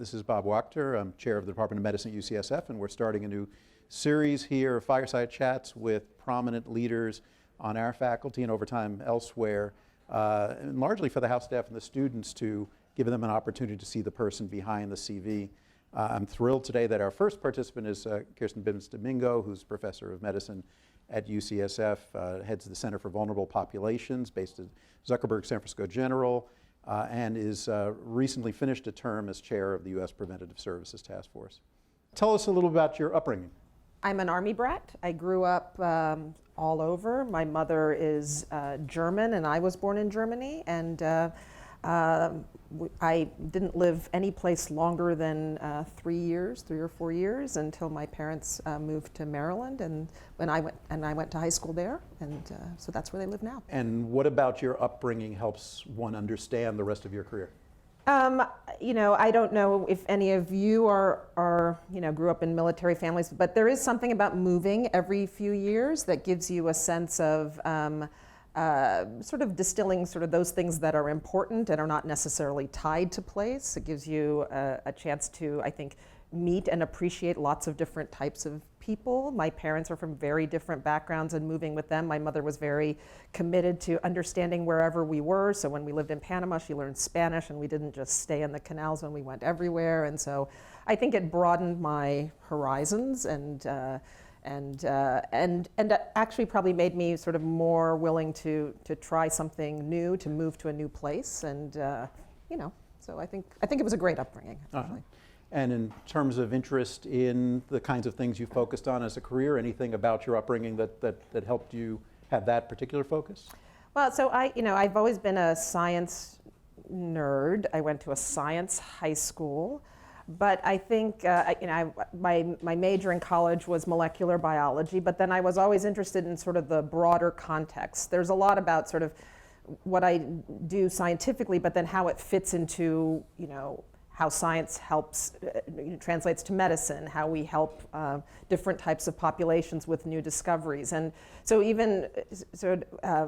This is Bob Wachter. I'm chair of the Department of Medicine at UCSF, and we're starting a new series here of fireside chats with prominent leaders on our faculty and over time elsewhere, and largely for the House staff and the students to give them an opportunity to see the person behind the CV. I'm thrilled today that our first participant is Kirsten Bibbins-Domingo, who's professor of medicine at UCSF, heads the Center for Vulnerable Populations based at Zuckerberg San Francisco General, and is recently finished a term as chair of the U.S. Preventive Services Task Force. Tell us a little about your upbringing. I'm an Army brat. I grew up all over. My mother is German, and I was born in Germany. And I didn't live any place longer than 3 or 4 years, until my parents moved to Maryland, and I went to high school there, and so that's where they live now. And what about your upbringing helps one understand the rest of your career? I don't know if any of you grew up in military families, but there is something about moving every few years that gives you a sense of sort of distilling sort of those things that are important and are not necessarily tied to place. It gives you a chance to, I think, meet and appreciate lots of different types of people. My parents are from very different backgrounds, and moving with them, my mother was very committed to understanding wherever we were. So when we lived in Panama, she learned Spanish, and we didn't just stay in the canals when we went everywhere. And so I think it broadened my horizons and actually probably made me sort of more willing to try something new, to move to a new place, and so I think it was a great upbringing, actually. And in terms of interest in the kinds of things you focused on as a career, anything about your upbringing that helped you have that particular focus? Well, so I've always been a science nerd. I went to a science high school. But I think, my major in college was molecular biology, but then I was always interested in sort of the broader context. There's a lot about sort of what I do scientifically, but then how it fits into, how science helps, translates to medicine, how we help different types of populations with new discoveries. And so even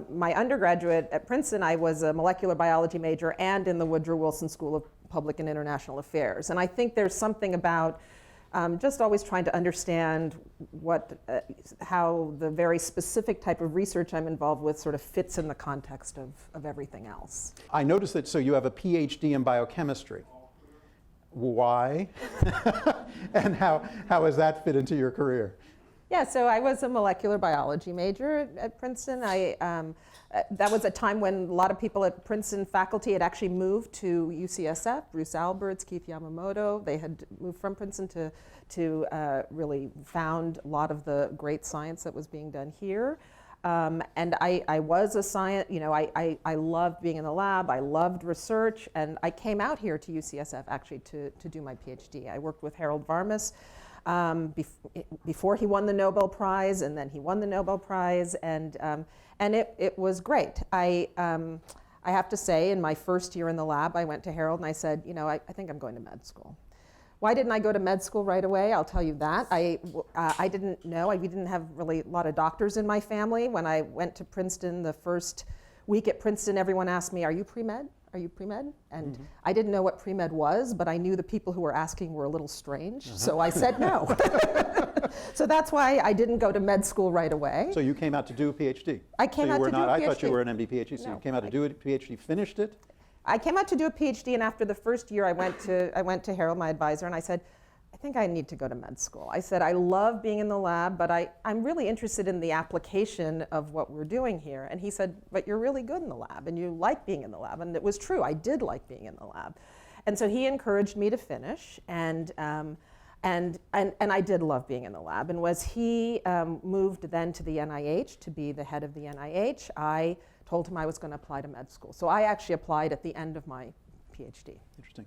my undergraduate at Princeton, I was a molecular biology major and in the Woodrow Wilson School of Public and International Affairs. And I think there's something about just always trying to understand how the very specific type of research I'm involved with sort of fits in the context of everything else. I noticed that, so you have a PhD in biochemistry. Why? And how has that fit into your career? Yeah, so I was a molecular biology major at Princeton. That was a time when a lot of people at Princeton faculty had actually moved to UCSF. Bruce Alberts, Keith Yamamoto, they had moved from Princeton to really found a lot of the great science that was being done here. And I was a science, I loved being in the lab, I loved research, and I came out here to UCSF actually to do my PhD. I worked with Harold Varmus before he won the Nobel Prize, and then he won the Nobel Prize, and it was great. I have to say, in my first year in the lab, I went to Harold and I said, I think I'm going to med school. Why didn't I go to med school right away? I'll tell you that. I didn't know. We didn't have really a lot of doctors in my family. When I went to Princeton, the first week at Princeton, everyone asked me, are you pre-med? Are you pre-med? And I didn't know what pre-med was, but I knew the people who were asking were a little strange, so I said no. So that's why I didn't go to med school right away. So you came out to do a PhD? I came out to do a PhD. I thought you were an MD PhD, so you came out to do a PhD, finished it? I came out to do a PhD, and after the first year, I went to Harold, my advisor, and I said, I think I need to go to med school. I said, I love being in the lab, but I'm really interested in the application of what we're doing here. And he said, but you're really good in the lab, and you like being in the lab. And it was true, I did like being in the lab. And so he encouraged me to finish, and I did love being in the lab. And as he moved then to the NIH to be the head of the NIH, I told him I was going to apply to med school. So I actually applied at the end of my PhD. Interesting.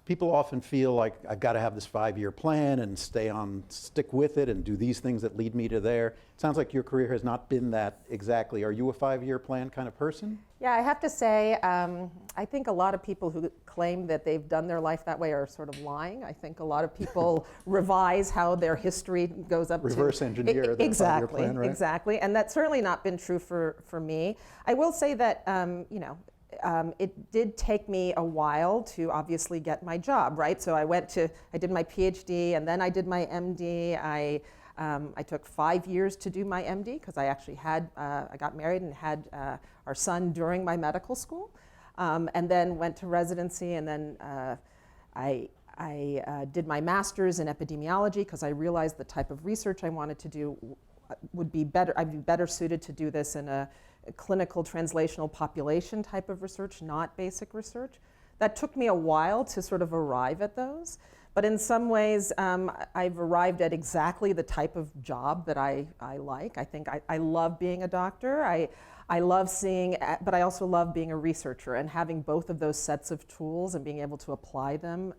People often feel like I've got to have this 5-year plan and stick with it and do these things that lead me to there. It sounds like your career has not been that exactly. Are you a 5-year plan kind of person? Yeah, I have to say, I think a lot of people who claim that they've done their life that way are sort of lying. I think a lot of people revise how their history goes up reverse engineer the 5-year plan, right? Exactly, and that's certainly not been true for me. I will say that, it did take me a while to obviously get my job, right? So I did my PhD, and then I did my MD. I took 5 years to do my MD because I actually I got married and had our son during my medical school, and then went to residency, and then I did my master's in epidemiology because I realized the type of research I wanted to do would be better. I'd be better suited to do this in a clinical translational population type of research, not basic research. That took me a while to sort of arrive at those. But in some ways, I've arrived at exactly the type of job that I like. I think I love being a doctor. I love seeing, but I also love being a researcher, and having both of those sets of tools and being able to apply them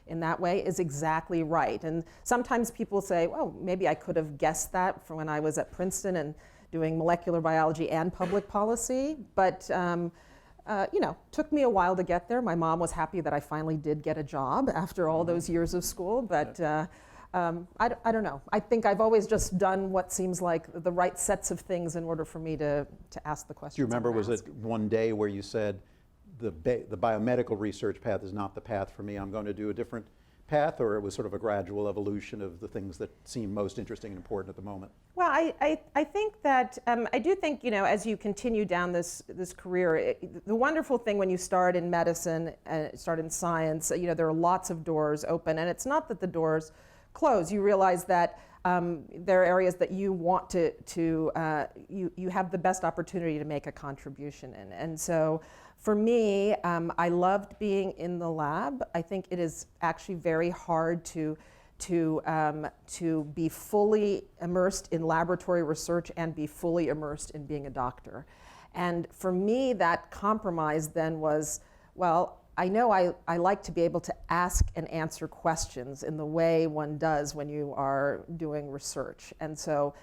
in that way is exactly right. And sometimes people say, well, maybe I could have guessed that from when I was at Princeton and doing molecular biology and public policy, but took me a while to get there. My mom was happy that I finally did get a job after all those years of school, but I don't know. I think I've always just done what seems like the right sets of things in order for me to ask the questions. Do you remember, was it one day where you said, the biomedical research path is not the path for me, I'm going to do a different path, or it was sort of a gradual evolution of the things that seem most interesting and important at the moment? Well, I think that, I do think, as you continue down this career, the wonderful thing when you start in medicine, start in science, there are lots of doors open, and it's not that the doors close. You realize that there are areas that you want you have the best opportunity to make a contribution in. And so for me, I loved being in the lab. I think it is actually very hard to be fully immersed in laboratory research and be fully immersed in being a doctor. And for me, that compromise then was, well, I know I like to be able to ask and answer questions in the way one does when you are doing research. And so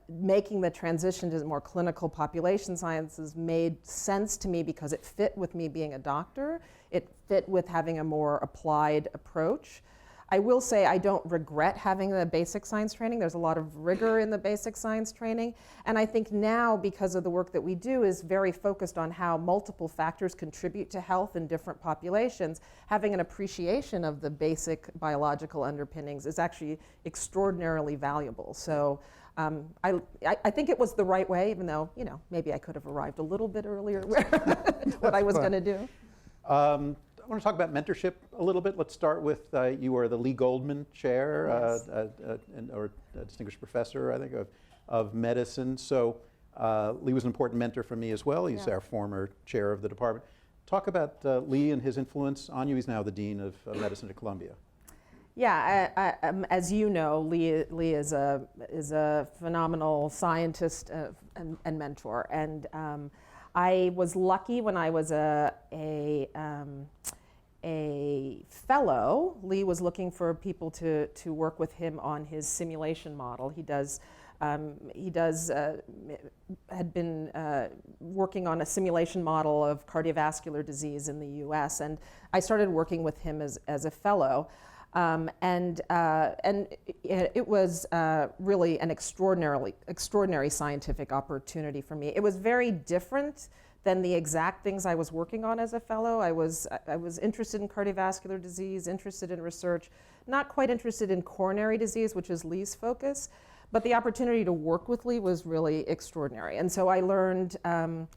making the transition to more clinical population sciences made sense to me because it fit with me being a doctor. It fit with having a more applied approach. I will say I don't regret having the basic science training. There's a lot of rigor in the basic science training. And I think now, because of the work that we do, is very focused on how multiple factors contribute to health in different populations. Having an appreciation of the basic biological underpinnings is actually extraordinarily valuable. So I think it was the right way, even though, maybe I could have arrived a little bit earlier where what I was going to do. I want to talk about mentorship a little bit. Let's start with, you are the Lee Goldman Chair, Yes. or a distinguished professor, I think, of medicine. So Lee was an important mentor for me as well. He's our former chair of the department. Talk about Lee and his influence on you. He's now the Dean of Medicine at Columbia. Yeah, as you know, Lee is a phenomenal scientist and mentor. And I was lucky when I was a fellow. Lee was looking for people to work with him on his simulation model. He had been working on a simulation model of cardiovascular disease in the U.S. and I started working with him as a fellow. And it was really an extraordinary scientific opportunity for me. It was very different than the exact things I was working on as a fellow. I was interested in cardiovascular disease, interested in research, not quite interested in coronary disease, which is Lee's focus, but the opportunity to work with Lee was really extraordinary. And so I learned a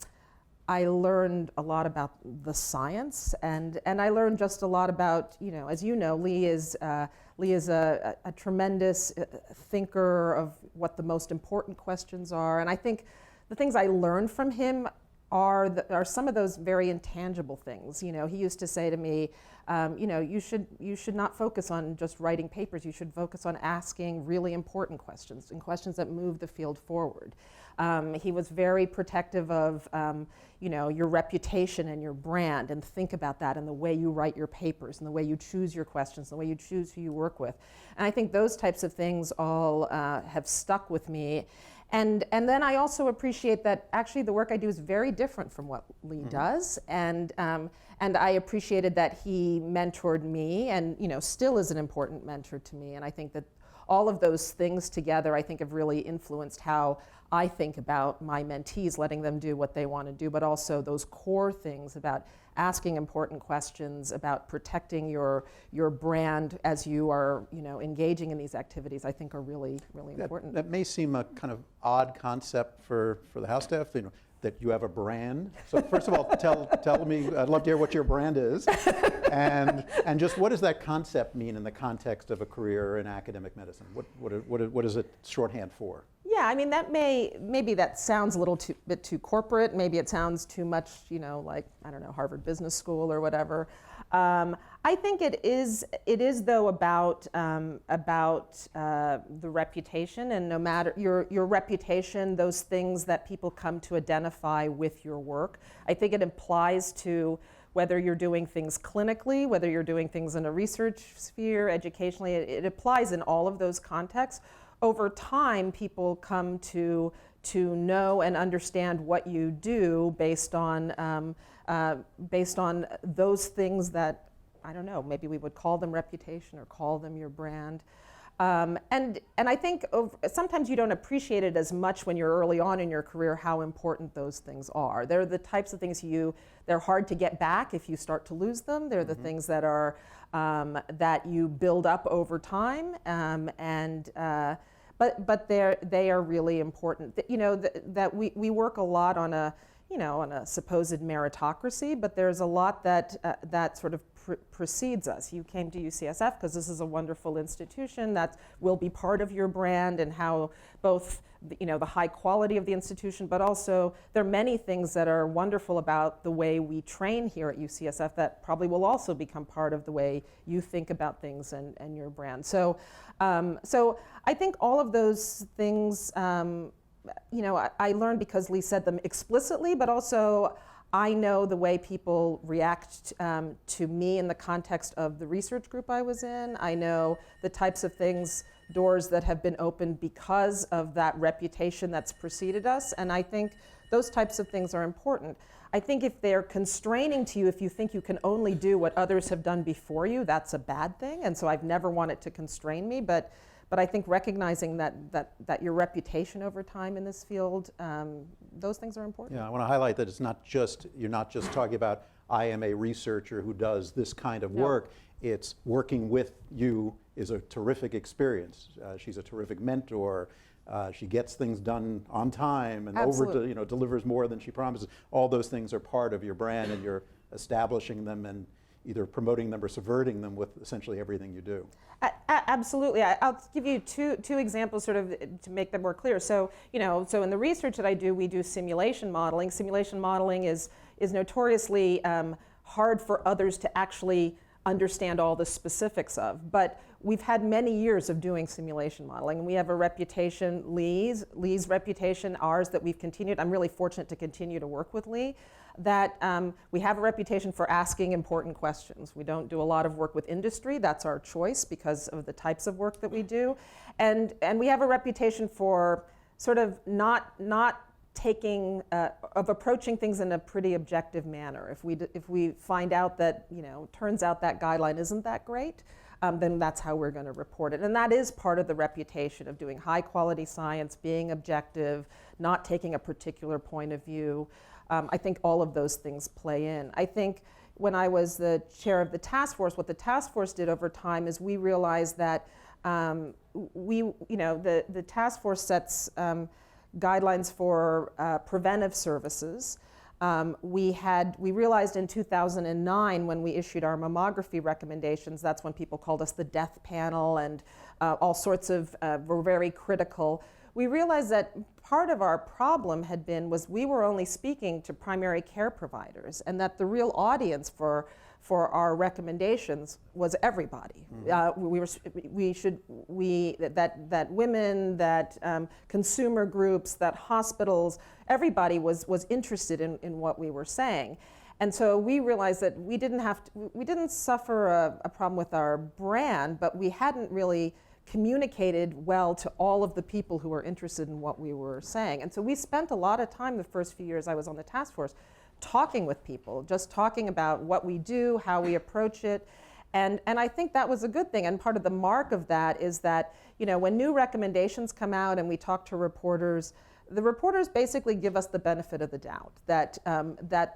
lot about the science, and I learned just a lot about, as you know, Lee is a tremendous thinker of what the most important questions are, and I think the things I learned from him are some of those very intangible things. He used to say to me, you should not focus on just writing papers. You should focus on asking really important questions and questions that move the field forward. He was very protective of your reputation and your brand, and think about that in the way you write your papers and the way you choose your questions, the way you choose who you work with. And I think those types of things all have stuck with me. And then I also appreciate that actually the work I do is very different from what Lee does, and I appreciated that he mentored me, and still is an important mentor to me. And I think that all of those things together, I think, have really influenced how I think about my mentees, letting them do what they want to do, but also those core things about asking important questions, about protecting your brand as you are, engaging in these activities, I think are really, really important. That may seem a kind of odd concept for the house staff, that you have a brand. So first of all, tell me, I'd love to hear what your brand is, and just what does that concept mean in the context of a career in academic medicine? What is it shorthand for? Yeah, I mean, maybe that sounds a little bit too corporate. Maybe it sounds too much, like, I don't know, Harvard Business School or whatever. I think it is though about the reputation, and no matter your reputation, those things that people come to identify with your work. I think it applies to whether you're doing things clinically, whether you're doing things in a research sphere, educationally. It applies in all of those contexts. Over time, people come to know and understand what you do based on those things that, I don't know, maybe we would call them reputation or call them your brand. And I think sometimes you don't appreciate it as much when you're early on in your career how important those things are. They're the types of things they're hard to get back if you start to lose them. They're the things that are that you build up over time, but they are really important. That we work a lot on a supposed meritocracy, but there's a lot that sort of precedes us. You came to UCSF because this is a wonderful institution that will be part of your brand, and how both the high quality of the institution, but also there are many things that are wonderful about the way we train here at UCSF that probably will also become part of the way you think about things and your brand. So I think all of those things, I learned because Lee said them explicitly, but also I know the way people react to me in the context of the research group I was in. I know the types of doors that have been opened because of that reputation that's preceded us, and I think those types of things are important. I think if they're constraining to you, if you think you can only do what others have done before you, that's a bad thing, and so I've never wanted to constrain me, but I think recognizing that your reputation over time in this field, those things are important. Yeah, I want to highlight that you're not just talking about, I am a researcher who does this kind of work. It's working with you is a terrific experience. She's a terrific mentor. She gets things done on time and delivers more than she promises. All those things are part of your brand, and you're establishing them and either promoting them or subverting them with essentially everything you do. Absolutely. I'll give you two examples sort of to make them more clear. So in the research that I do, we do simulation modeling. Simulation modeling is notoriously hard for others to actually understand all the specifics of. But we've had many years of doing simulation modeling, and we have a reputation, Lee's reputation, ours, that we've continued. I'm really fortunate to continue to work with Lee, that we have a reputation for asking important questions. We don't do a lot of work with industry. That's our choice because of the types of work that we do. And we have a reputation for sort of not taking, of approaching things in a pretty objective manner. If we find out that, turns out that guideline isn't that great, then that's how we're going to report it. And that is part of the reputation of doing high quality science, being objective, not taking a particular point of view. I think all of those things play in. I think when I was the chair of the task force, what the task force did over time is we realized that the task force sets guidelines for preventive services. We realized in 2009 when we issued our mammography recommendations, that's when people called us the death panel, and all sorts of were very critical. We realized that part of our problem was we were only speaking to primary care providers, and that the real audience for our recommendations was everybody. Mm-hmm. That women, that consumer groups, that hospitals, everybody was interested in what we were saying. And so we realized that we didn't suffer a problem with our brand, but we hadn't really communicated well to all of the people who were interested in what we were saying. And so we spent a lot of time the first few years I was on the task force talking with people, just talking about what we do, how we approach it. And I think that was a good thing. And part of the mark of that is that, when new recommendations come out and we talk to reporters, the reporters basically give us the benefit of the doubt that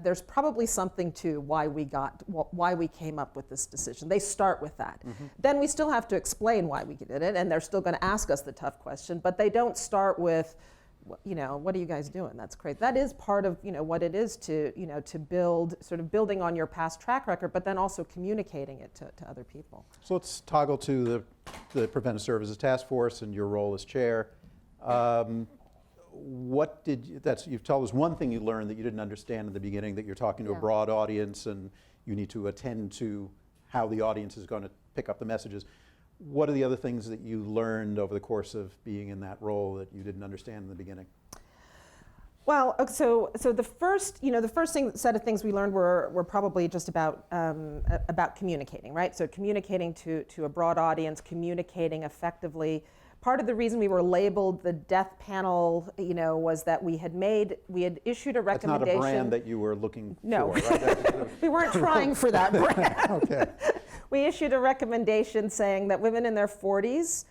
there's probably something to why we came up with this decision. They start with that. Then we still have to explain why we did it, and they're still going to ask us the tough question, but they don't start with, what are you guys doing? That's crazy. That is part of, what it is to, to building on your past track record, but then also communicating it to other people. So let's toggle to the Preventive Services Task Force and your role as chair. You've told us one thing you learned that you didn't understand in the beginning, that you're talking to a broad audience and you need to attend to how the audience is going to pick up the messages. What are the other things that you learned over the course of being in that role that you didn't understand in the beginning? Well, so the first set of things we learned were probably just about communicating, right? So communicating to a broad audience, communicating effectively. Part of the reason we were labeled the death panel, was that we had issued a recommendation. That's not a brand that you were looking for, right? We weren't trying for that brand. Okay. We issued a recommendation saying that women in their 40s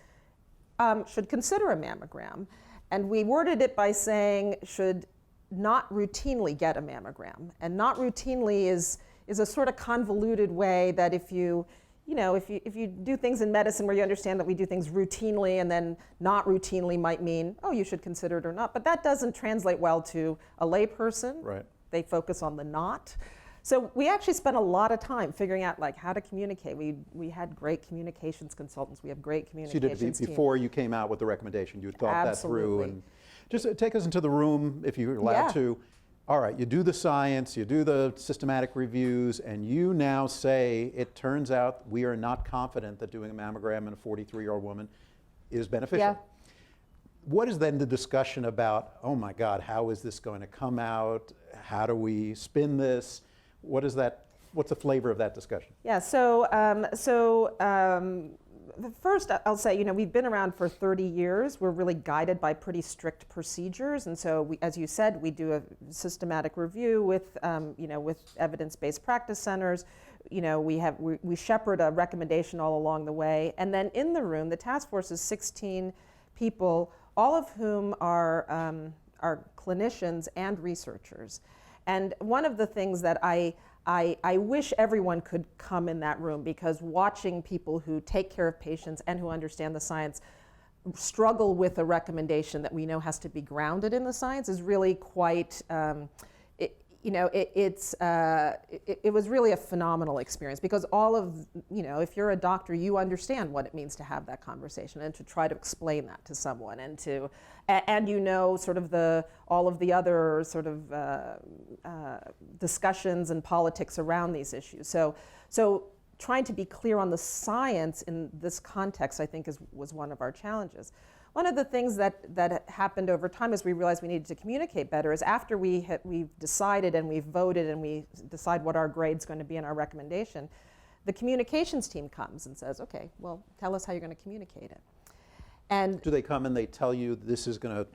should consider a mammogram. And we worded it by saying should not routinely get a mammogram. And not routinely is a sort of convoluted way that if you do things in medicine where you understand that we do things routinely, and then not routinely might mean, oh, you should consider it or not. But that doesn't translate well to a layperson. Right. They focus on the not. So we actually spent a lot of time figuring out how to communicate. We had great communications consultants. We have great communications So you did before you came out with the recommendation. You thought Absolutely. that through. And just take us into the room, if you're allowed to. All right, you do the science, you do the systematic reviews, and you now say, it turns out we are not confident that doing a mammogram in a 43-year-old woman is beneficial. Yeah. What is then the discussion about, oh my God, how is this going to come out? How do we spin this? What's the flavor of that discussion? Yeah, first I'll say, we've been around for 30 years. We're really guided by pretty strict procedures. And so, as you said, we do a systematic review with evidence-based practice centers. We shepherd a recommendation all along the way. And then in the room, the task force is 16 people, all of whom are clinicians and researchers. And one of the things that I wish everyone could come in that room, because watching people who take care of patients and who understand the science struggle with a recommendation that we know has to be grounded in the science is really quite, it was really a phenomenal experience, because if you're a doctor, you understand what it means to have that conversation and to try to explain that to someone, and sort of all of the other sort of discussions and politics around these issues. So trying to be clear on the science in this context, I think, was one of our challenges. One of the things that happened over time as we realized we needed to communicate better is after we've decided and we've voted and we decide what our grade's going to be in our recommendation, the communications team comes and says, okay, well, tell us how you're going to communicate it. And do they come and they tell you this is going to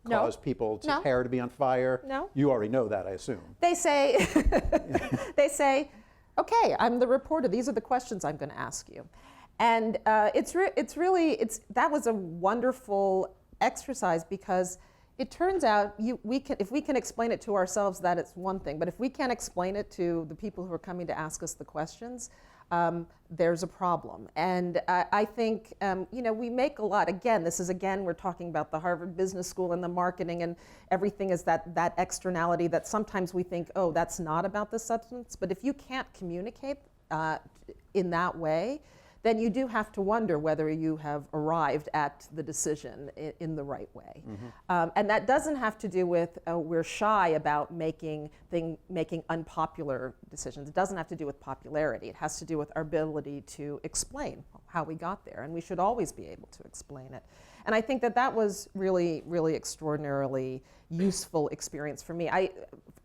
cause people's No. hair to be on fire? No. You already know that, I assume. They say, okay, I'm the reporter. These are the questions I'm going to ask you. And that was a wonderful exercise, because it turns out if we can explain it to ourselves, that it's one thing. But if we can't explain it to the people who are coming to ask us the questions, there's a problem. And I think, we make a lot. Again, we're talking about the Harvard Business School and the marketing, and everything is that externality that sometimes we think, oh, that's not about the substance. But if you can't communicate in that way, then you do have to wonder whether you have arrived at the decision in the right way. Mm-hmm. And that doesn't have to do with we're shy about making unpopular decisions. It doesn't have to do with popularity. It has to do with our ability to explain how we got there, and we should always be able to explain it. And I think that was really, really extraordinarily useful experience for me.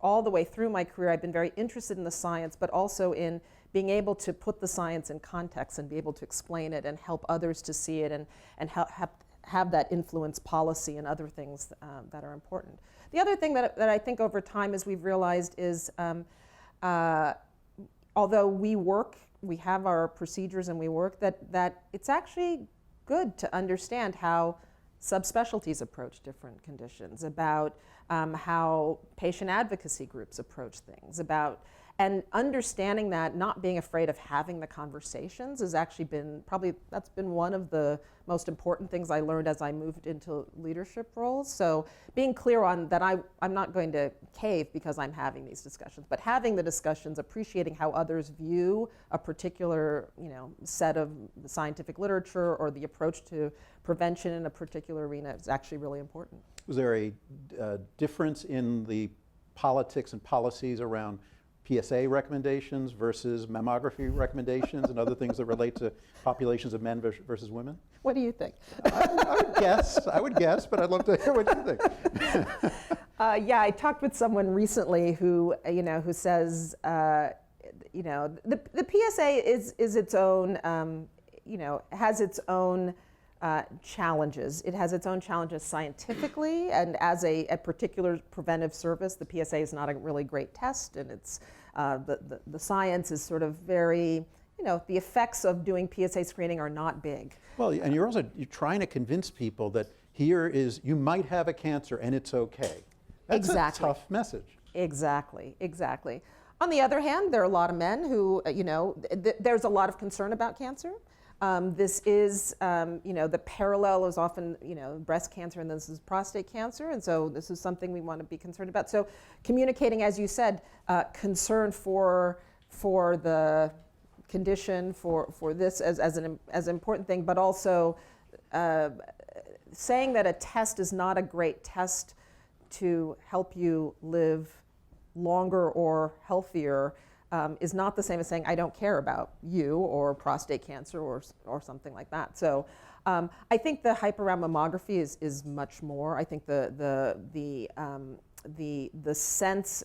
All the way through my career, I've been very interested in the science, but also in being able to put the science in context and be able to explain it and help others to see it, and have that influence policy and other things that are important. The other thing that I think over time is we've realized is, although we work have our procedures and we work, that it's actually good to understand how subspecialties approach different conditions, about how patient advocacy groups approach things, and understanding that, not being afraid of having the conversations has actually been that's been one of the most important things I learned as I moved into leadership roles. So being clear on that I'm not going to cave because I'm having these discussions, but having the discussions, appreciating how others view a particular set of the scientific literature or the approach to prevention in a particular arena is actually really important. Was there a difference in the politics and policies around PSA recommendations versus mammography recommendations and other things that relate to populations of men versus women? What do you think? I would guess, but I'd love to hear what you think. Yeah, I talked with someone recently who says, the PSA is its own, has its own challenges. It has its own challenges scientifically, and as a particular preventive service, the PSA is not a really great test, and it's the science is sort of very, the effects of doing PSA screening are not big. Well, and you're trying to convince people that you might have a cancer and it's okay. That's exactly. a tough message. Exactly. On the other hand, there are a lot of men who, there's a lot of concern about cancer. This is, the parallel is often, breast cancer, and this is prostate cancer, and so this is something we want to be concerned about. So communicating, as you said, concern for the condition, for this as an important thing, but also saying that a test is not a great test to help you live longer or healthier is not the same as saying I don't care about you or prostate cancer or something like that. So I think the hype around mammography is much more. I think the sense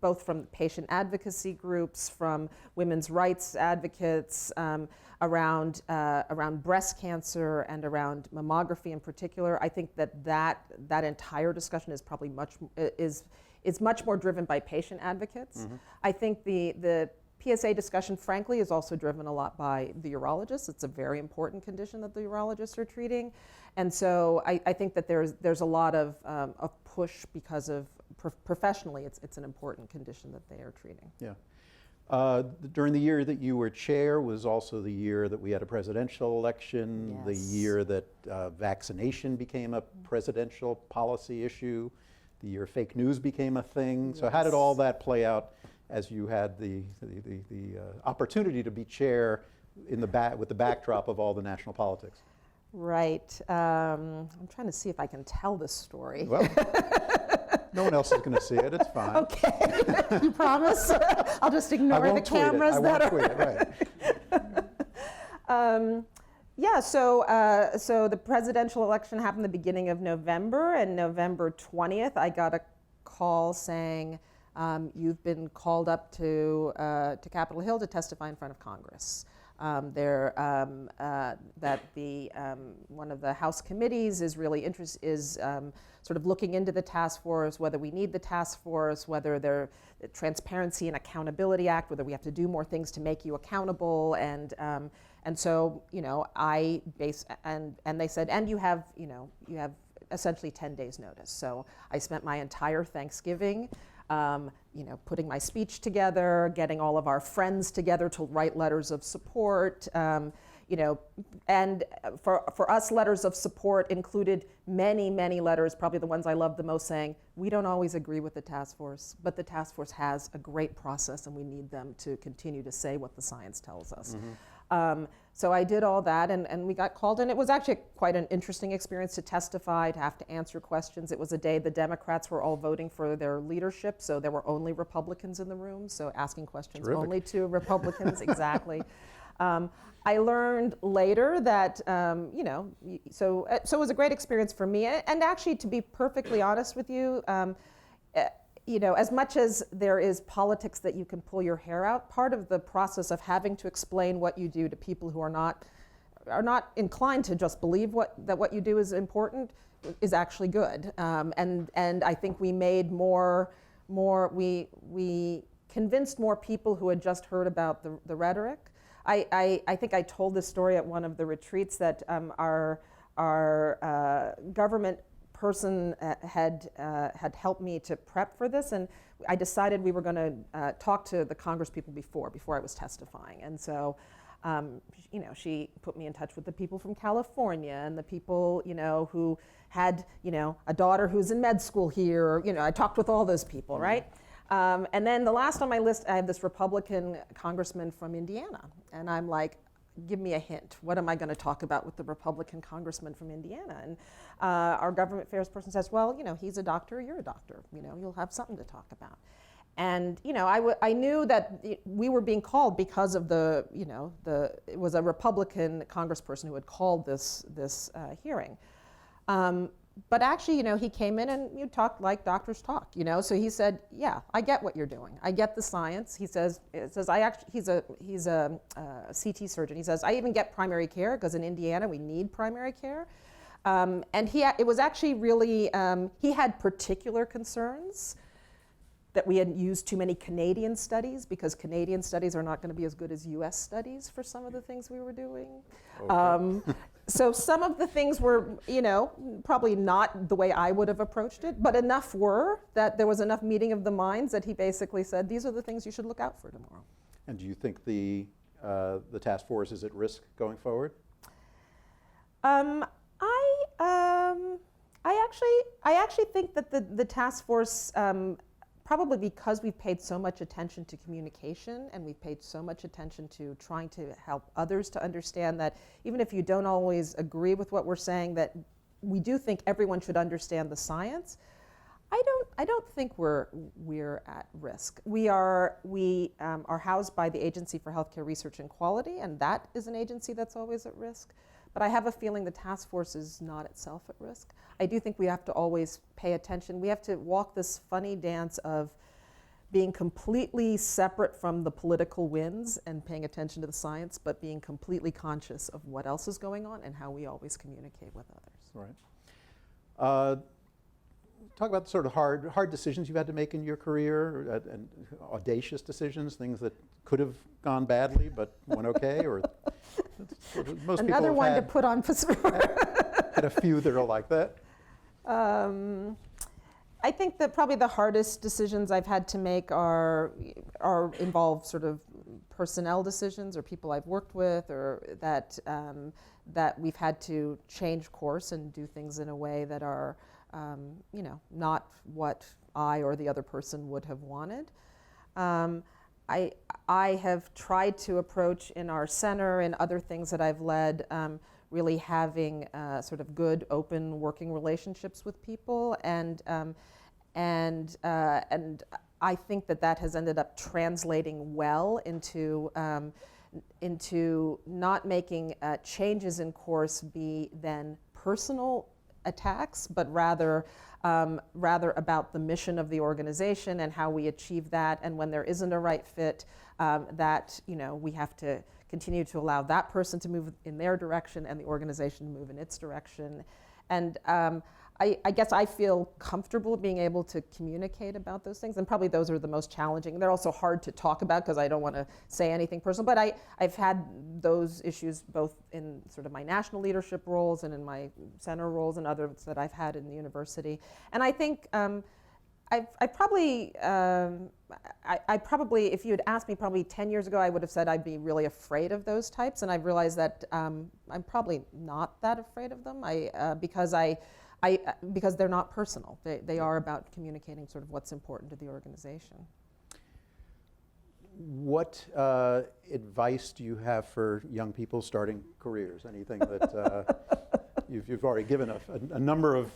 both from patient advocacy groups, from women's rights advocates around breast cancer and around mammography in particular, I think that entire discussion is probably is much more driven by patient advocates. Mm-hmm. I think the PSA discussion, frankly, is also driven a lot by the urologists. It's a very important condition that the urologists are treating. And so I think that there's a lot of push because of professionally, it's an important condition that they are treating. Yeah. During the year that you were chair was also the year that we had a presidential election, Yes. The year that vaccination became a presidential policy issue, the year fake news became a thing. Yes. So how did all that play out as you had the opportunity to be chair with the backdrop of all the national politics? Right. I'm trying to see if I can tell this story. Well, no one else is going to see it. It's fine. Okay. You promise? I'll just ignore the cameras that are. I won't tweet it, right. Yeah, so the presidential election happened the beginning of November, and November 20th, I got a call saying, you've been called up to Capitol Hill to testify in front of Congress. That one of the House committees is really sort of looking into the task force, whether we need the task force, whether the Transparency and Accountability Act, whether we have to do more things to make you accountable, and so and they said, and you have essentially 10 days notice. So I spent my entire Thanksgiving putting my speech together, getting all of our friends together to write letters of support, and for us, letters of support included many, many letters, probably the ones I loved the most, saying, we don't always agree with the task force, but the task force has a great process and we need them to continue to say what the science tells us. Mm-hmm. So I did all that, and we got called, and it was actually quite an interesting experience to testify, to have to answer questions. It was a day the Democrats were all voting for their leadership, so there were only Republicans in the room, so asking questions Terrific. Only to Republicans, exactly. I learned later that, so it was a great experience for me, and actually, to be perfectly honest with you, as much as there is politics that you can pull your hair out, part of the process of having to explain what you do to people who are not inclined to just believe that what you do is important is actually good. And I think we made we convinced more people who had just heard about the rhetoric. I think I told this story at one of the retreats that our government person had helped me to prep for this, and I decided we were going to talk to the Congress people before I was testifying, and so she put me in touch with the people from California and the people who had a daughter who's in med school here. I talked with all those people, right? And then the last on my list, I have this Republican congressman from Indiana, and I'm like, give me a hint. What am I going to talk about with the Republican congressman from Indiana? And our government affairs person says, well, he's a doctor, you're a doctor. You'll have something to talk about. And I knew that we were being called because of it was a Republican congressperson who had called this hearing. But actually, he came in and you talked like doctors talk, So he said, yeah, I get what you're doing. I get the science. He says, he's a CT surgeon. He says, I even get primary care because in Indiana we need primary care. And it was actually really, he had particular concerns that we had used too many Canadian studies because Canadian studies are not going to be as good as US studies for some of the things we were doing. Okay. So some of the things were, probably not the way I would have approached it, but enough were that there was enough meeting of the minds that he basically said, these are the things you should look out for tomorrow. And do you think the task force is at risk going forward? I actually think that the task force, probably because we've paid so much attention to communication and we've paid so much attention to trying to help others to understand that even if you don't always agree with what we're saying, that we do think everyone should understand the science. I don't think we're at risk. We are housed by the Agency for Healthcare Research and Quality, and that is an agency that's always at risk. But I have a feeling the task force is not itself at risk. I do think we have to always pay attention. We have to walk this funny dance of being completely separate from the political winds and paying attention to the science, but being completely conscious of what else is going on and how we always communicate with others. Right. Talk about the sort of hard decisions you've had to make in your career, and audacious decisions, things that could have gone badly but went okay, or most Another people one have to put on for had a few that are like that. I think that probably the hardest decisions I've had to make involve sort of personnel decisions or people I've worked with, or that we've had to change course and do things in a way that are not what I or the other person would have wanted. I have tried to approach in our center and other things that I've led, really having sort of good, open working relationships with people, and I think that has ended up translating well into not making changes in course be then personal attacks, but rather about the mission of the organization and how we achieve that. And when there isn't a right fit, that we have to continue to allow that person to move in their direction and the organization to move in its direction. And I guess I feel comfortable being able to communicate about those things, and probably those are the most challenging. They're also hard to talk about because I don't want to say anything personal, but I've had those issues both in sort of my national leadership roles and in my center roles and others that I've had in the university. And I think I probably, if you had asked me probably 10 years ago, I would have said I'd be really afraid of those types, and I've realized that I'm probably not that afraid of them because they're not personal. They are about communicating sort of what's important to the organization. What advice do you have for young people starting careers? Anything that you've already given a number of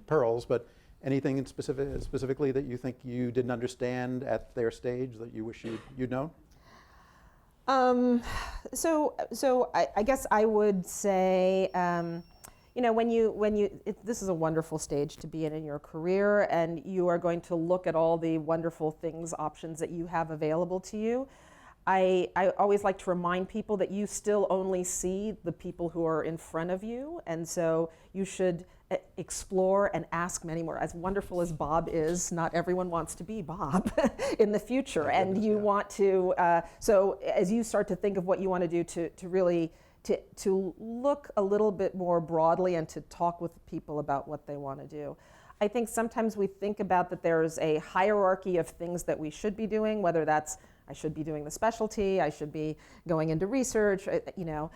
pearls, but anything in specifically that you think you didn't understand at their stage that you wish you'd known? So I guess I would say, this is a wonderful stage to be in your career, and you are going to look at all the wonderful things, options that you have available to you. I always like to remind people that you still only see the people who are in front of you, and so you should explore and ask many more. As wonderful as Bob is, not everyone wants to be Bob in the future, and you want to, so as you start to think of what you want to do to really to look a little bit more broadly and to talk with people about what they want to do. I think sometimes we think about that there's a hierarchy of things that we should be doing, whether that's I should be doing the specialty, I should be going into research, you know.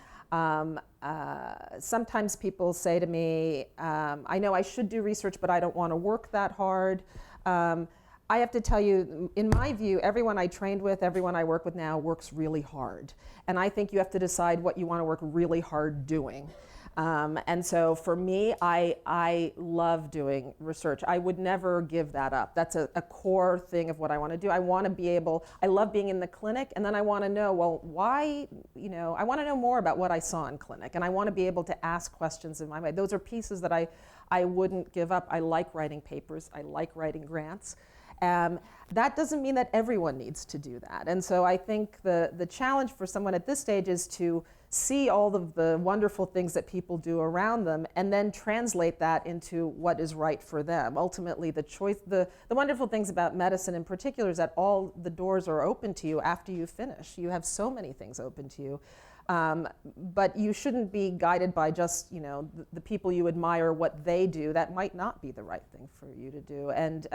Sometimes people say to me, I know I should do research, but I don't want to work that hard. I have to tell you, in my view, everyone I trained with, everyone I work with now works really hard. And I think you have to decide what you want to work really hard doing. And so for me, I love doing research. I would never give that up. That's a core thing of what I want to do. I want to be able, I love being in the clinic, and then I want to know, well, why, you know, I want to know more about what I saw in clinic, and I want to be able to ask questions in my mind. Those are pieces that I wouldn't give up. I like writing papers. I like writing grants. That doesn't mean that everyone needs to do that. And so I think the challenge for someone at this stage is to see all of the wonderful things that people do around them and then translate that into what is right for them. Ultimately, the choice, the wonderful things about medicine in particular is that all the doors are open to you after you finish. You have so many things open to you. But you shouldn't be guided by just, you know, the people you admire, what they do. That might not be the right thing for you to do. And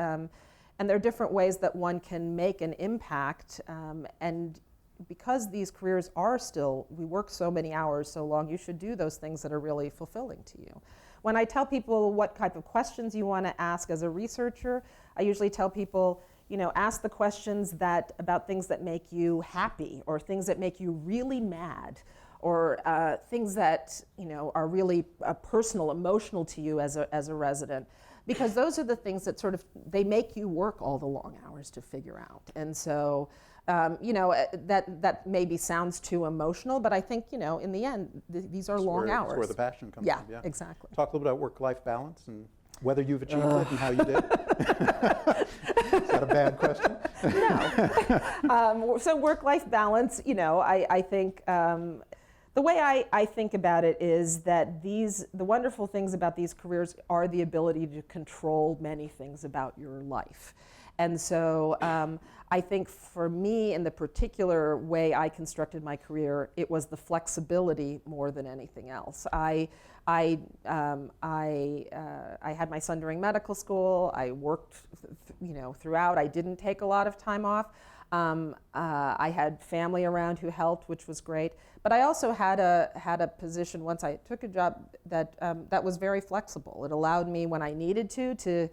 there are different ways that one can make an impact, and because these careers are still, we work so many hours so long, you should do those things that are really fulfilling to you. When I tell people what type of questions you want to ask as a researcher, I usually tell people, you know, ask the questions about things that make you happy, or things that make you really mad, or things that, you know, are really personal, emotional to you as a resident. Because those are the things that sort of, they make you work all the long hours to figure out. And so, you know, that maybe sounds too emotional, but I think, you know, in the end, these are long hours. That's where the passion comes yeah, from. Yeah, exactly. Talk a little bit about work-life balance and whether you've achieved it and how you did. Is that a bad question? No. So work-life balance, you know, I think, the way I think about it is that the wonderful things about these careers are the ability to control many things about your life. And so I think for me, in the particular way I constructed my career, it was the flexibility more than anything else. I had my son during medical school. I worked, you know, throughout. I didn't take a lot of time off. I had family around who helped, which was great. But I also had a position once I took a job that was very flexible. It allowed me when I needed to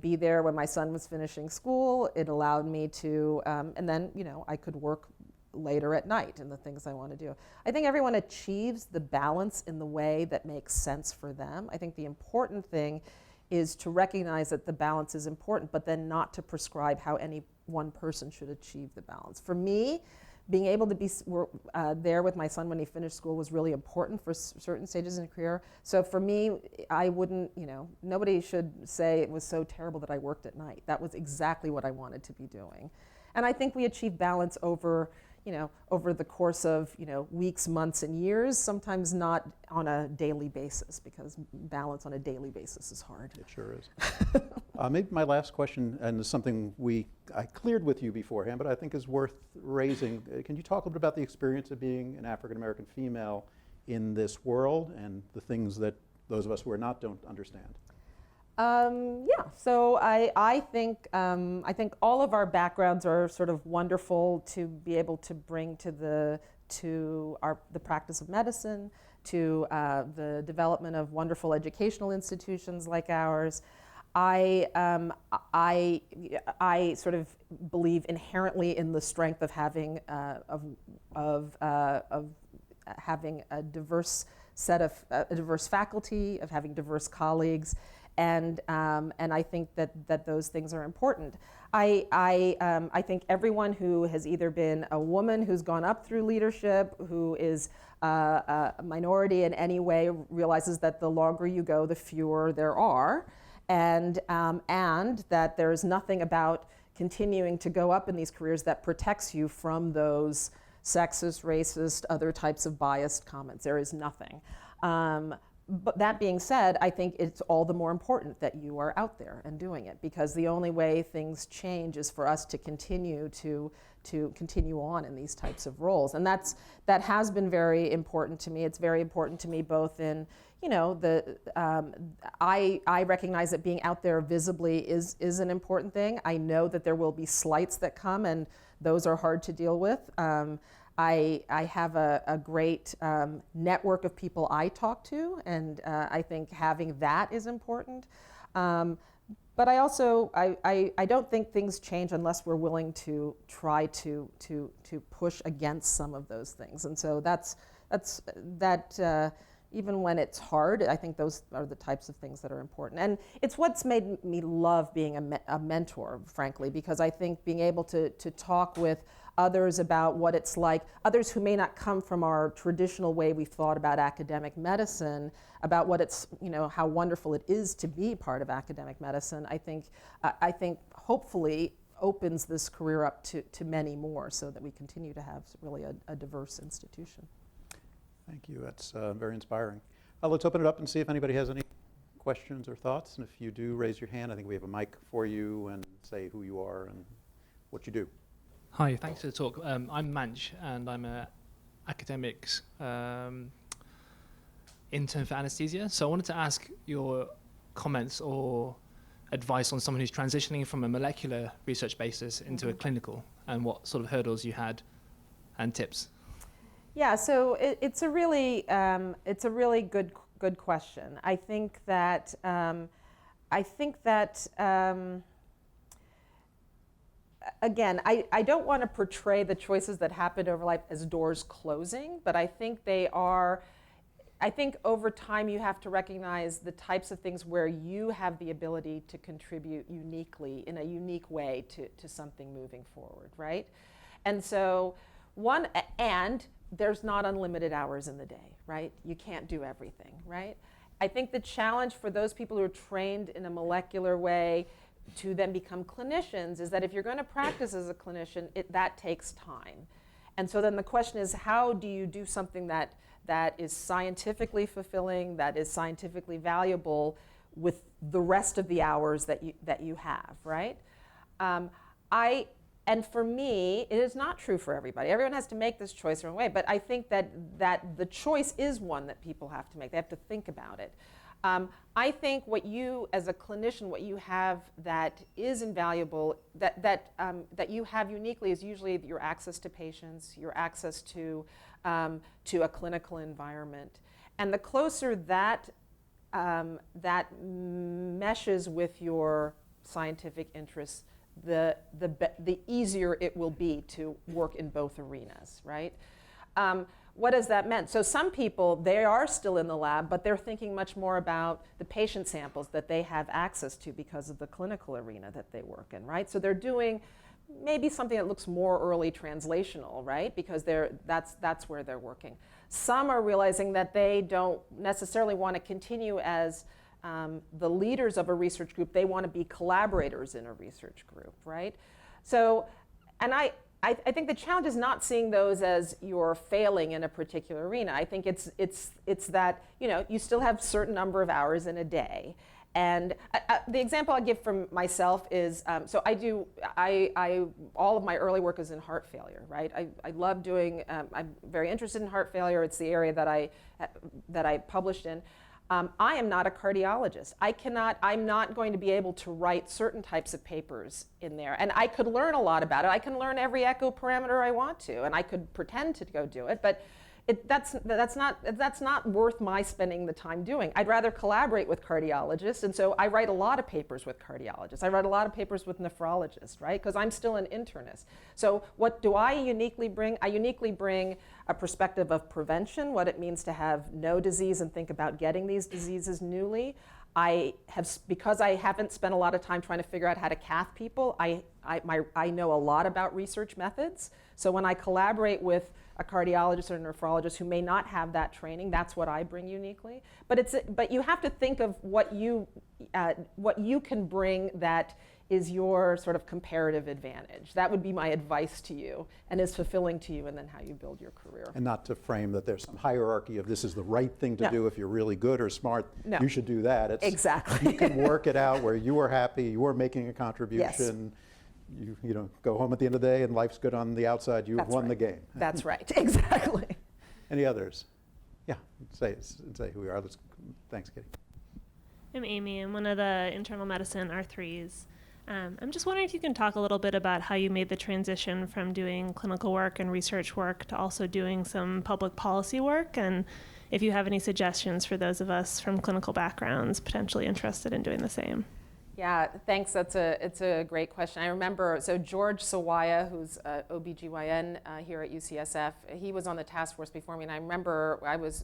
be there when my son was finishing school. It allowed me to, and then, you know, I could work later at night and the things I want to do. I think everyone achieves the balance in the way that makes sense for them. I think the important thing is to recognize that the balance is important, but then not to prescribe how any one person should achieve the balance. For me, being able to be there with my son when he finished school was really important for certain stages in his career. So for me, I wouldn't, you know, nobody should say it was so terrible that I worked at night. That was exactly what I wanted to be doing. And I think we achieve balance over, you know, over the course of, you know, weeks, months, and years, sometimes not on a daily basis, because balance on a daily basis is hard. It sure is. Maybe my last question, and it's something I cleared with you beforehand, but I think is worth raising. Can you talk a little bit about the experience of being an African-American female in this world and the things that those of us who are not don't understand? Yeah, so I think all of our backgrounds are sort of wonderful to be able to bring to the practice of medicine, to the development of wonderful educational institutions like ours. I sort of believe inherently in the strength of having having a diverse set of a diverse faculty, of having diverse colleagues. And I think that those things are important. I think everyone who has either been a woman who's gone up through leadership, who is a minority in any way, realizes that the longer you go, the fewer there are, and that there is nothing about continuing to go up in these careers that protects you from those sexist, racist, other types of biased comments. There is nothing. But that being said, I think it's all the more important that you are out there and doing it, because the only way things change is for us to continue on in these types of roles. And that has been very important to me. It's very important to me both in, I recognize that being out there visibly is an important thing. I know that there will be slights that come, and those are hard to deal with. I have a great network of people I talk to, and I think having that is important. But I also, I don't think things change unless we're willing to try to push against some of those things. And so that even when it's hard, I think those are the types of things that are important. And it's what's made me love being a mentor, frankly, because I think being able to talk with others about what it's like, others who may not come from our traditional way we've thought about academic medicine, about what it's, how wonderful it is to be part of academic medicine, I think hopefully opens this career up to many more, so that we continue to have really a diverse institution. Thank you. That's very inspiring. Let's open it up and see if anybody has any questions or thoughts. And if you do, raise your hand. I think we have a mic for you, and say who you are and what you do. Hi, thanks for the talk. I'm Manch, and I'm an academics intern for anesthesia. So I wanted to ask your comments or advice on someone who's transitioning from a molecular research basis into a clinical, and what sort of hurdles you had and tips. Yeah, so it's a really good question. I think that again, I don't want to portray the choices that happened over life as doors closing, but I think I think over time you have to recognize the types of things where you have the ability to contribute uniquely, in a unique way, to something moving forward, right? And so and there's not unlimited hours in the day, right? You can't do everything, right? I think the challenge for those people who are trained in a molecular way to then become clinicians is that if you're going to practice as a clinician, that takes time. And so then the question is, how do you do something that is scientifically fulfilling, that is scientifically valuable with the rest of the hours that you have, right? And for me, it is not true for everybody. Everyone has to make this choice their own way, but I think that the choice is one that people have to make. They have to think about it. I think what you, as a clinician, what you have that is invaluable, that you have uniquely, is usually your access to patients, your access to a clinical environment. And the closer that meshes with your scientific interests, the easier it will be to work in both arenas, right? What does that mean? So some people, they are still in the lab, but they're thinking much more about the patient samples that they have access to because of the clinical arena that they work in, right? So they're doing maybe something that looks more early translational, right? Because that's where they're working. Some are realizing that they don't necessarily want to continue as the leaders of a research group. They want to be collaborators in a research group, right? So, and I think the challenge is not seeing those as you're failing in a particular arena. I think it's that, you still have a certain number of hours in a day. And the example I give from myself is, so all of my early work is in heart failure, right? I love doing, I'm very interested in heart failure. It's the area that I published in. I am not a cardiologist. I'm not going to be able to write certain types of papers in there. And I could learn a lot about it. I can learn every echo parameter I want to, and I could pretend to go do it, but that's not worth my spending the time doing. I'd rather collaborate with cardiologists, and so I write a lot of papers with cardiologists. I write a lot of papers with nephrologists, right? Because I'm still an internist. So what do I uniquely bring? I uniquely bring a perspective of prevention, what it means to have no disease and think about getting these diseases newly. Because I haven't spent a lot of time trying to figure out how to cath people, I know a lot about research methods. So when I collaborate with a cardiologist or a nephrologist who may not have that training, that's what I bring uniquely. But you have to think of what you can bring that is your sort of comparative advantage? That would be my advice to you, and is fulfilling to you, and then how you build your career. And not to frame that there's some hierarchy of this is the right thing to No. do. If you're really good or smart, No. you should do that. It's, Exactly. You can work it out where you are happy, you are making a contribution. You know, go home at the end of the day and life's good on the outside, you've That's won the right. game. That's right, exactly. Any others? Yeah, say who we are. Thanks, Kitty. I'm Amy. I'm one of the internal medicine R3s. I'm just wondering if you can talk a little bit about how you made the transition from doing clinical work and research work to also doing some public policy work, and if you have any suggestions for those of us from clinical backgrounds potentially interested in doing the same. Yeah, thanks. It's a great question. I remember, so George Sawaya, who's OBGYN here at UCSF, he was on the task force before me, and I remember I was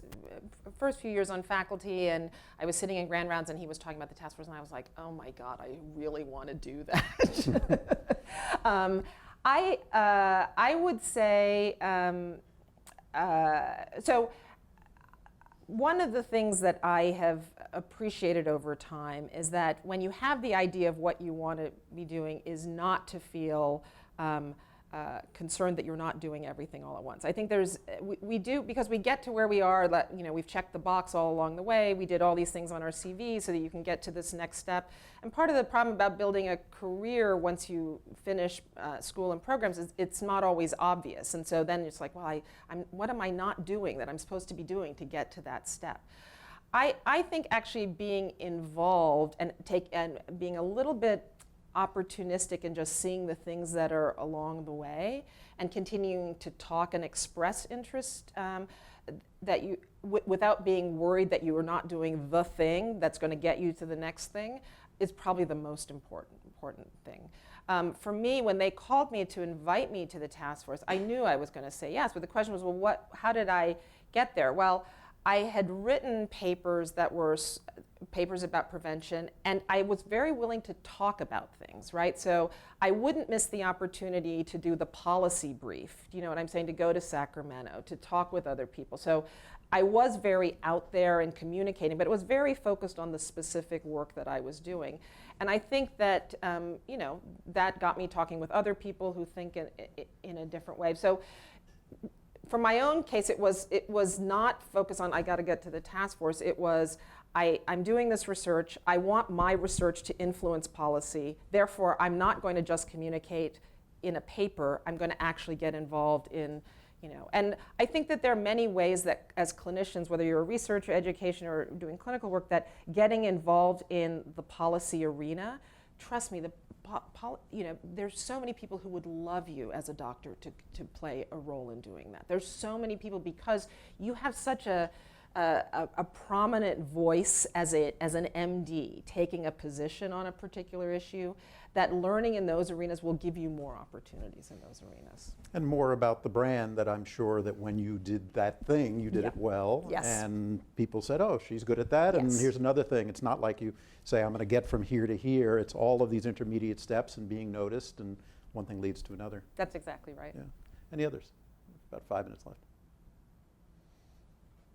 first few years on faculty, and I was sitting in grand rounds, and he was talking about the task force, and I was like, oh my God, I really want to do that. I would say, so one of the things that I have appreciated over time is that when you have the idea of what you want to be doing, is not to feel concerned that you're not doing everything all at once. I think we do, because we get to where we are, you know, we've checked the box all along the way, we did all these things on our CV so that you can get to this next step. And part of the problem about building a career once you finish school and programs is it's not always obvious. And so then it's like, well, what am I not doing that I'm supposed to be doing to get to that step? I think actually being involved and being a little bit opportunistic and just seeing the things that are along the way and continuing to talk and express interest that you without being worried that you are not doing the thing that's going to get you to the next thing is probably the most important thing. For me, when they called me to invite me to the task force, I knew I was going to say yes, but the question was, well, how did I get there? Well, I had written papers that were papers about prevention, and I was very willing to talk about things, right? So I wouldn't miss the opportunity to do the policy brief, you know what I'm saying, to go to Sacramento, to talk with other people. So I was very out there and communicating, but it was very focused on the specific work that I was doing. And I think that, you know, that got me talking with other people who think in a different way. So for my own case, it was not focused on I got to get to the task force. It was I'm doing this research. I want my research to influence policy. Therefore, I'm not going to just communicate in a paper. I'm going to actually get involved in, you know. And I think that there are many ways that, as clinicians, whether you're a researcher, education, or doing clinical work, that getting involved in the policy arena. Trust me, you know, there's so many people who would love you as a doctor to play a role in doing that. There's so many people, because you have such a prominent voice as an MD taking a position on a particular issue, that learning in those arenas will give you more opportunities in those arenas. And more about the brand, that I'm sure that when you did that thing, you did it well. Yes. And people said, oh, she's good at that, and Yes. here's another thing. It's not like you say, I'm going to get from here to here. It's all of these intermediate steps and being noticed, and one thing leads to another. That's exactly right. Yeah. Any others? About 5 minutes left.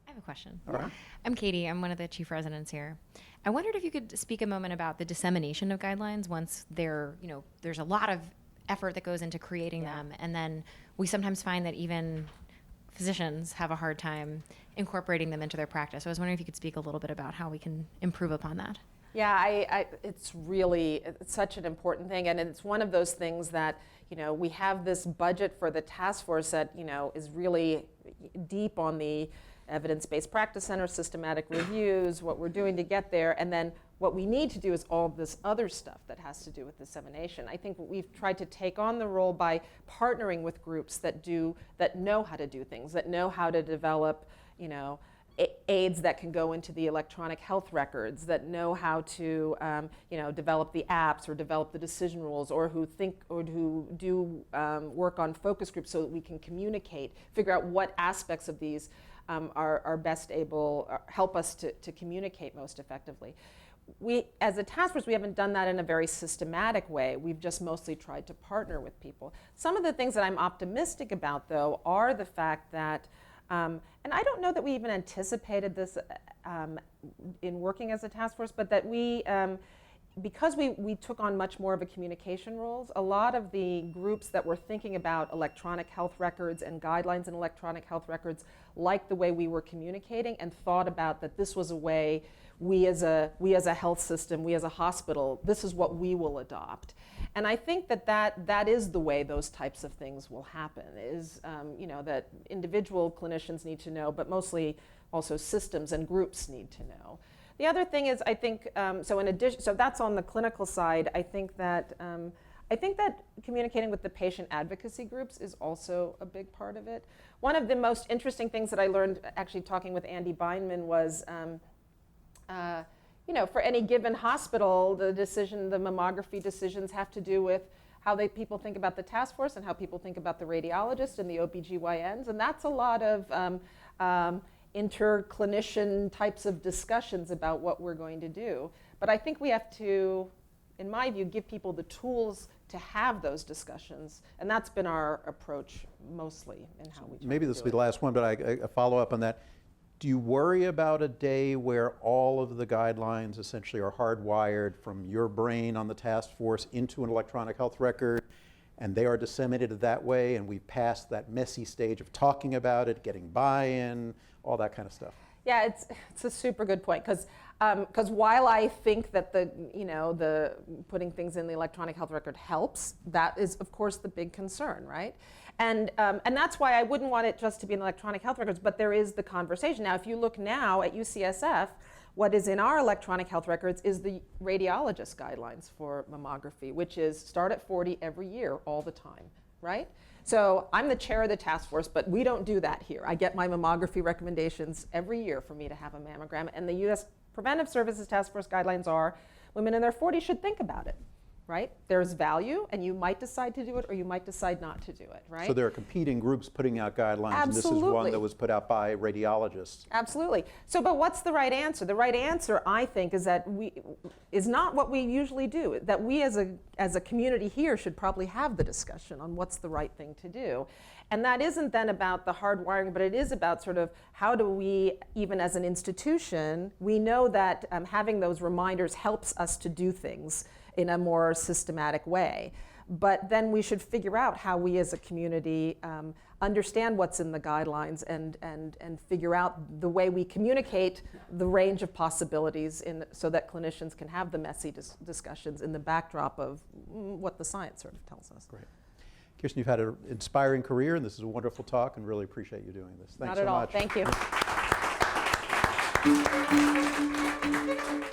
I have a question. All right. I'm Katie. I'm one of the chief residents here. I wondered if you could speak a moment about the dissemination of guidelines once there's a lot of effort that goes into creating them, and then we sometimes find that even physicians have a hard time incorporating them into their practice. So I was wondering if you could speak a little bit about how we can improve upon that. Yeah, it's such an important thing, and it's one of those things that, you know, we have this budget for the task force that, you know, is really deep on the evidence-based practice center, systematic reviews, what we're doing to get there, and then what we need to do is all this other stuff that has to do with dissemination. I think we've tried to take on the role by partnering with groups that know how to do things, that know how to develop, you know, aids that can go into the electronic health records, that know how to, you know, develop the apps or develop the decision rules, or who do work on focus groups so that we can communicate, figure out what aspects of these are best able, help us to communicate most effectively. We, as a task force, we haven't done that in a very systematic way. We've just mostly tried to partner with people. Some of the things that I'm optimistic about, though, are the fact that, and I don't know that we even anticipated this in working as a task force, but that because we took on much more of a communication roles, a lot of the groups that were thinking about electronic health records and guidelines in electronic health records liked the way we were communicating and thought about that this was a way we as a health system, we as a hospital, this is what we will adopt. And I think that is the way those types of things will happen, is that individual clinicians need to know, but mostly also systems and groups need to know. The other thing is, I think, so that's on the clinical side. I think that communicating with the patient advocacy groups is also a big part of it. One of the most interesting things that I learned actually talking with Andy Beinman was, for any given hospital, the mammography decisions have to do with how people think about the task force and how people think about the radiologist and the OBGYNs, and that's a lot of inter-clinician types of discussions about what we're going to do. But I think we have to, in my view, give people the tools to have those discussions, and that's been our approach mostly in how we try Maybe to this do will be the it. last one, but a follow up on that. Do you worry about a day where all of the guidelines essentially are hardwired from your brain on the task force into an electronic health record, and they are disseminated that way, and we've passed that messy stage of talking about it, getting buy-in, all that kind of stuff? Yeah, it's a super good point, because while I think that the putting things in the electronic health record helps, that is of course the big concern, right? And that's why I wouldn't want it just to be in electronic health records, but there is the conversation. Now, if you look now at UCSF, what is in our electronic health records is the radiologist guidelines for mammography, which is start at 40 every year, all the time, right? So I'm the chair of the task force, but we don't do that here. I get my mammography recommendations every year for me to have a mammogram, and the U.S. Preventive Services Task Force guidelines are women in their 40s should think about it, right? There's value, and you might decide to do it or you might decide not to do it, right? So there are competing groups putting out guidelines, and this is one Absolutely. that was put out by radiologists. Absolutely. So, but what's the right answer? The right answer, I think, is not what we usually do. That we as a community here should probably have the discussion on what's the right thing to do. And that isn't then about the hard wiring, but it is about sort of how do we, even as an institution, we know that having those reminders helps us to do things in a more systematic way. But then we should figure out how we as a community understand what's in the guidelines and figure out the way we communicate the range of possibilities so that clinicians can have the messy discussions in the backdrop of what the science sort of tells us. Great. Kirsten, you've had an inspiring career, and this is a wonderful talk, and really appreciate you doing this. Thanks Not at so all. much. Thank you.